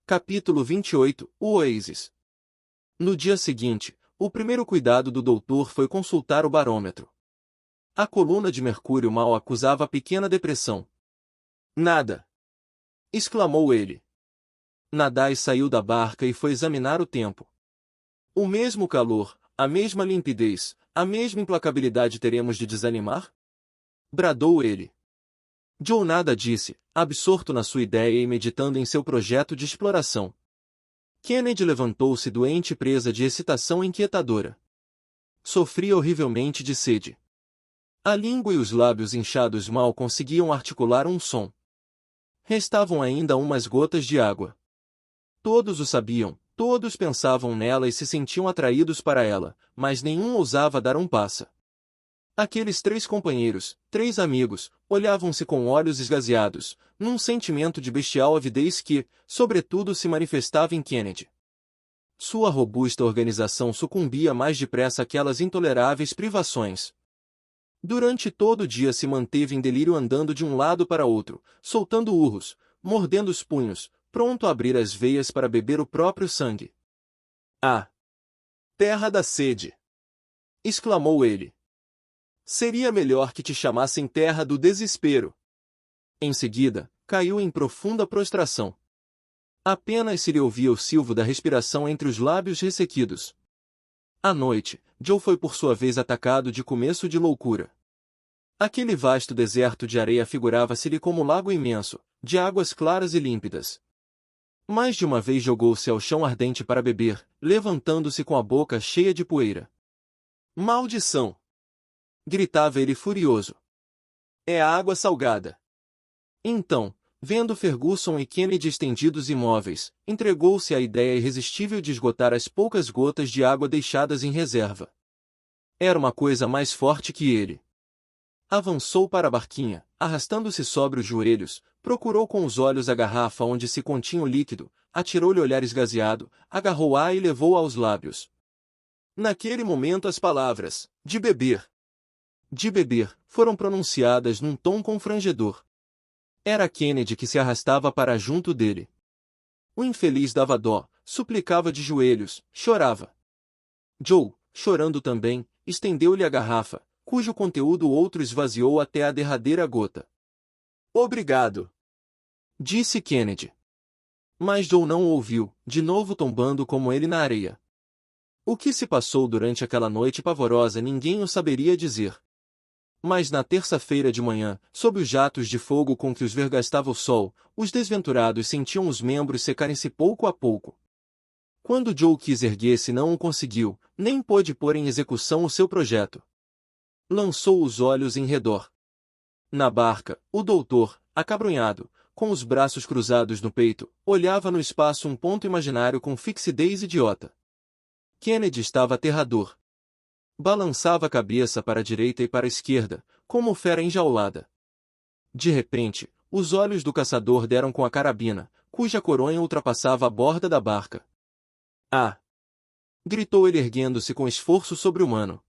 Capítulo 28 – O Oasis. No dia seguinte, o primeiro cuidado do doutor foi consultar o barômetro. A coluna de mercúrio mal acusava a pequena depressão. Nada! Exclamou ele. Nadai saiu da barca e foi examinar o tempo. O mesmo calor, a mesma limpidez, a mesma implacabilidade teremos de desanimar? Bradou ele. Joe nada disse, absorto na sua ideia e meditando em seu projeto de exploração. Kennedy levantou-se doente, presa de excitação inquietadora. Sofria horrivelmente de sede. A língua e os lábios inchados mal conseguiam articular um som. Restavam ainda umas gotas de água. Todos o sabiam, todos pensavam nela e se sentiam atraídos para ela, mas nenhum ousava dar um passo. Aqueles três companheiros, três amigos, olhavam-se com olhos esgazeados, num sentimento de bestial avidez que, sobretudo, se manifestava em Kennedy. Sua robusta organização sucumbia mais depressa àquelas intoleráveis privações. Durante todo o dia se manteve em delírio, andando de um lado para outro, soltando urros, mordendo os punhos, pronto a abrir as veias para beber o próprio sangue. Ah! Terra da sede! Exclamou ele. Seria melhor que te chamassem terra do desespero. Em seguida, caiu em profunda prostração. Apenas se lhe ouvia o silvo da respiração entre os lábios ressequidos. À noite, Joe foi por sua vez atacado de começo de loucura. Aquele vasto deserto de areia figurava-se-lhe como um lago imenso, de águas claras e límpidas. Mais de uma vez jogou-se ao chão ardente para beber, levantando-se com a boca cheia de poeira. Maldição! Gritava ele furioso. É a água salgada. Então, vendo Ferguson e Kennedy estendidos imóveis, entregou-se à ideia irresistível de esgotar as poucas gotas de água deixadas em reserva. Era uma coisa mais forte que ele. Avançou para a barquinha, arrastando-se sobre os joelhos, procurou com os olhos a garrafa onde se continha o líquido, atirou-lhe olhar esgazeado, agarrou-a e levou-a aos lábios. Naquele momento as palavras, de beber, foram pronunciadas num tom confrangedor. Era Kennedy que se arrastava para junto dele. O infeliz dava dó, suplicava de joelhos, chorava. Joe, chorando também, estendeu-lhe a garrafa, cujo conteúdo o outro esvaziou até a derradeira gota. Obrigado! Disse Kennedy. Mas Joe não o ouviu, de novo tombando como ele na areia. O que se passou durante aquela noite pavorosa ninguém o saberia dizer. Mas na terça-feira de manhã, sob os jatos de fogo com que os vergastava o sol, os desventurados sentiam os membros secarem-se pouco a pouco. Quando Joe quis erguer-se não o conseguiu, nem pôde pôr em execução o seu projeto. Lançou os olhos em redor. Na barca, o doutor, acabrunhado, com os braços cruzados no peito, olhava no espaço um ponto imaginário com fixidez idiota. Kennedy estava aterrador. Balançava a cabeça para a direita e para a esquerda, como fera enjaulada. De repente, os olhos do caçador deram com a carabina, cuja coronha ultrapassava a borda da barca. Ah! Gritou ele erguendo-se com esforço sobre-humano.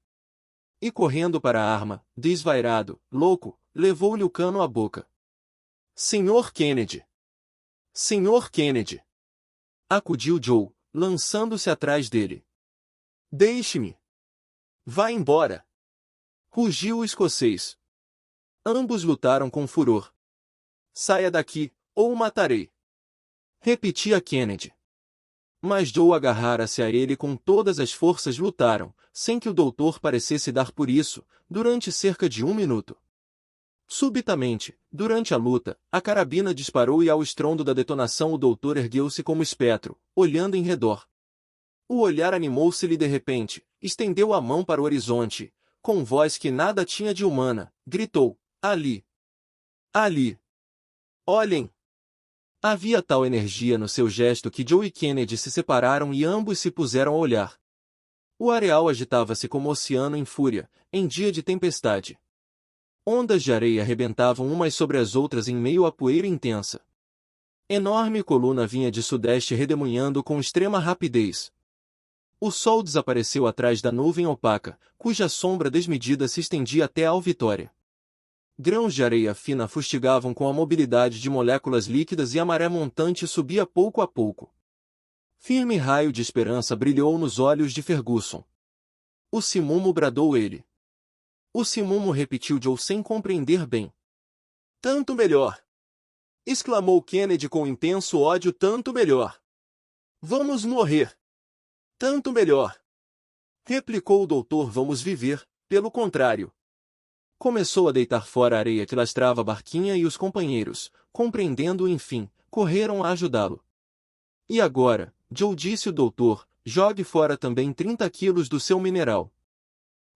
E correndo para a arma, desvairado, louco, levou-lhe o cano à boca. Senhor Kennedy! Senhor Kennedy! Acudiu Joe, lançando-se atrás dele. Deixe-me! Vá embora! Rugiu o escocês. Ambos lutaram com furor. Saia daqui, ou o matarei! Repetia Kennedy. Mas Joe agarrara-se a ele com todas as forças. Lutaram, sem que o doutor parecesse dar por isso, durante cerca de 1 minuto. Subitamente, durante a luta, a carabina disparou e ao estrondo da detonação o doutor ergueu-se como espectro, olhando em redor. O olhar animou-se-lhe de repente, estendeu a mão para o horizonte, com voz que nada tinha de humana, gritou, ali! Ali! Olhem! Havia tal energia no seu gesto que Joe e Kennedy se separaram e ambos se puseram a olhar. O areal agitava-se como oceano em fúria, em dia de tempestade. Ondas de areia arrebentavam umas sobre as outras em meio à poeira intensa. Enorme coluna vinha de sudeste redemoinhando com extrema rapidez. O sol desapareceu atrás da nuvem opaca, cuja sombra desmedida se estendia até ao Vitória. Grãos de areia fina fustigavam com a mobilidade de moléculas líquidas e a maré montante subia pouco a pouco. Firme raio de esperança brilhou nos olhos de Ferguson. O Simumo, bradou ele. O Simumo, repetiu Joe sem compreender bem. Tanto melhor! Exclamou Kennedy com intenso ódio. Tanto melhor! Vamos morrer! Tanto melhor! Replicou o doutor. Vamos viver, pelo contrário. Começou a deitar fora a areia que lastrava a barquinha e os companheiros, compreendendo enfim, correram a ajudá-lo. E agora, Joe, disse o doutor, jogue fora também 30 quilos do seu mineral.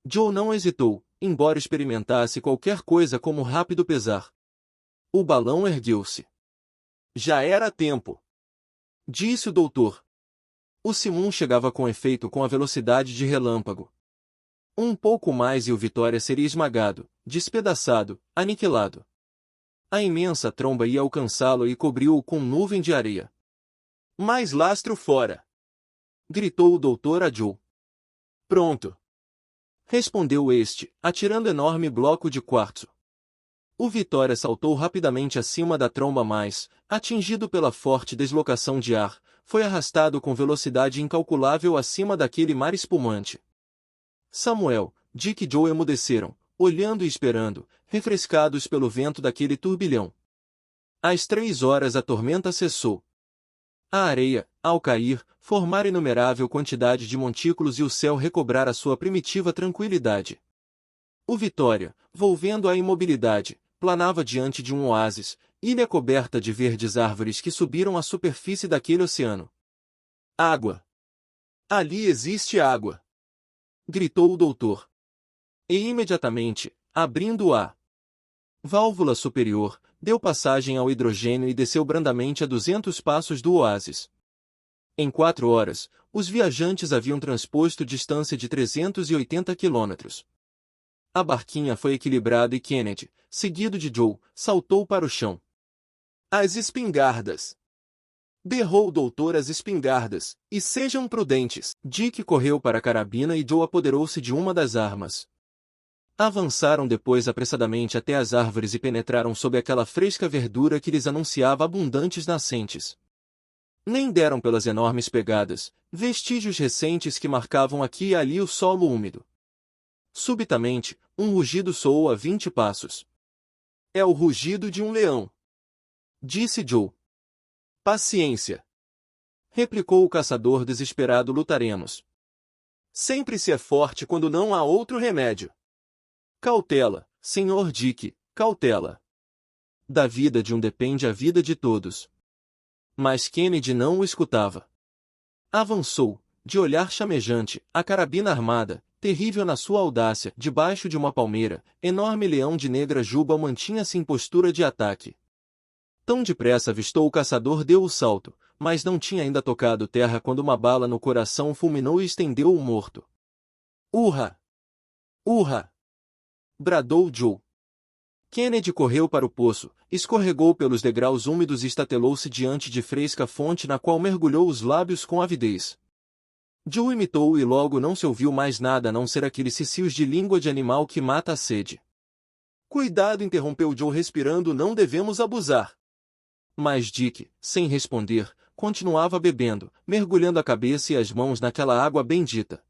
Joe não hesitou, embora experimentasse qualquer coisa como rápido pesar. O balão ergueu-se. Já era tempo, disse o doutor. O Simum chegava com efeito com a velocidade de relâmpago. Um pouco mais e o Vitória seria esmagado, despedaçado, aniquilado. A imensa tromba ia alcançá-lo e cobriu-o com nuvem de areia. Mais lastro fora! Gritou o doutor a Joe. Pronto! Respondeu este, atirando enorme bloco de quartzo. O Vitória saltou rapidamente acima da tromba, mas, atingido pela forte deslocação de ar, foi arrastado com velocidade incalculável acima daquele mar espumante. Samuel, Dick e Joe emudeceram, olhando e esperando, refrescados pelo vento daquele turbilhão. Às 3 horas a tormenta cessou. A areia, ao cair, formara inumerável quantidade de montículos e o céu recobrara sua primitiva tranquilidade. O Vitória, volvendo à imobilidade, planava diante de um oásis, ilha coberta de verdes árvores que subiram à superfície daquele oceano. Água! Ali existe água! Gritou o doutor. E imediatamente, abrindo a válvula superior, deu passagem ao hidrogênio e desceu brandamente a 200 passos do oásis. Em 4 horas, os viajantes haviam transposto distância de 380 quilômetros. A barquinha foi equilibrada e Kennedy, seguido de Joe, saltou para o chão. As espingardas! Berrou o doutor. As espingardas, e sejam prudentes. Dick correu para a carabina e Joe apoderou-se de uma das armas. Avançaram depois apressadamente até as árvores e penetraram sob aquela fresca verdura que lhes anunciava abundantes nascentes. Nem deram pelas enormes pegadas, vestígios recentes que marcavam aqui e ali o solo úmido. Subitamente, um rugido soou a 20 passos. É o rugido de um leão, disse Joe. Paciência, replicou o caçador desesperado. Lutaremos. Sempre se é forte quando não há outro remédio. Cautela, Sr. Dick, cautela. Da vida de um depende a vida de todos. Mas Kennedy não o escutava. Avançou, de olhar chamejante, a carabina armada, terrível na sua audácia, debaixo de uma palmeira, enorme leão de negra juba mantinha-se em postura de ataque. Tão depressa avistou o caçador, deu o salto, mas não tinha ainda tocado terra quando uma bala no coração o fulminou e estendeu o morto. Urra! Urra! Bradou Joe. Kennedy correu para o poço, escorregou pelos degraus úmidos e estatelou-se diante de fresca fonte na qual mergulhou os lábios com avidez. Joe imitou-o e logo não se ouviu mais nada a não ser aqueles cissios de língua de animal que mata a sede. Cuidado, interrompeu Joe respirando, não devemos abusar. Mas Dick, sem responder, continuava bebendo, mergulhando a cabeça e as mãos naquela água bendita.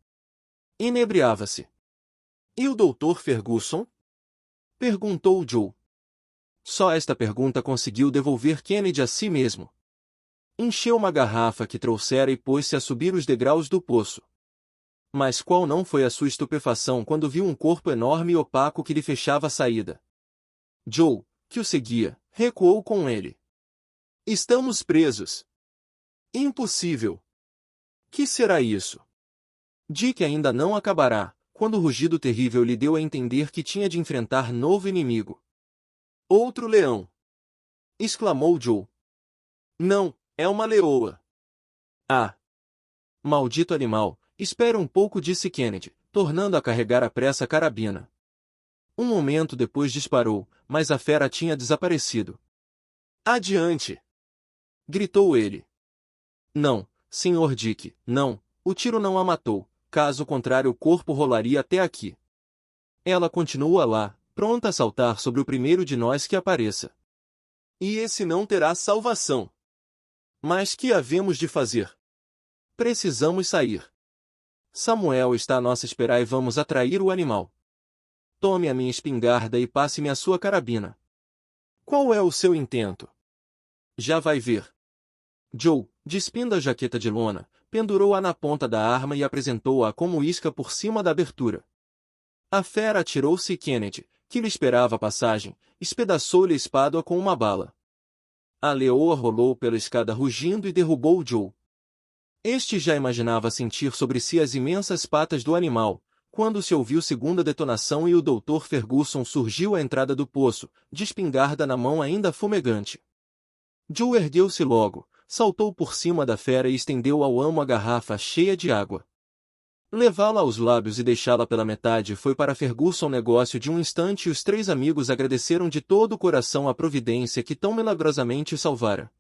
Inebriava-se. E o Dr. Ferguson? Perguntou Joe. Só esta pergunta conseguiu devolver Kennedy a si mesmo. Encheu uma garrafa que trouxera e pôs-se a subir os degraus do poço. Mas qual não foi a sua estupefação quando viu um corpo enorme e opaco que lhe fechava a saída. Joe, que o seguia, recuou com ele. Estamos presos. Impossível. Que será isso? Dick ainda não acabará, quando o rugido terrível lhe deu a entender que tinha de enfrentar novo inimigo. Outro leão! Exclamou Joe. Não, é uma leoa. Ah! Maldito animal, espera um pouco, disse Kennedy, tornando a carregar à pressa a carabina. Um momento depois disparou, mas a fera tinha desaparecido. Adiante! Gritou ele. Não, Sr. Dick, não, o tiro não a matou. Caso contrário o corpo rolaria até aqui. Ela continua lá, pronta a saltar sobre o primeiro de nós que apareça. E esse não terá salvação. Mas que havemos de fazer? Precisamos sair. Samuel está a nossa espera e vamos atrair o animal. Tome a minha espingarda e passe-me a sua carabina. Qual é o seu intento? Já vai ver. Joe, despindo a jaqueta de lona, pendurou-a na ponta da arma e apresentou-a como isca por cima da abertura. A fera atirou-se e Kennedy, que lhe esperava a passagem, espedaçou-lhe a espada com uma bala. A leoa rolou pela escada rugindo e derrubou Joe. Este já imaginava sentir sobre si as imensas patas do animal, quando se ouviu segunda detonação e o Dr. Ferguson surgiu à entrada do poço, de espingarda na mão ainda fumegante. Joe ergueu-se logo, saltou por cima da fera e estendeu ao amo a garrafa cheia de água. Levá-la aos lábios e deixá-la pela metade foi para Ferguson negócio de um instante e os três amigos agradeceram de todo o coração a providência que tão milagrosamente o salvara.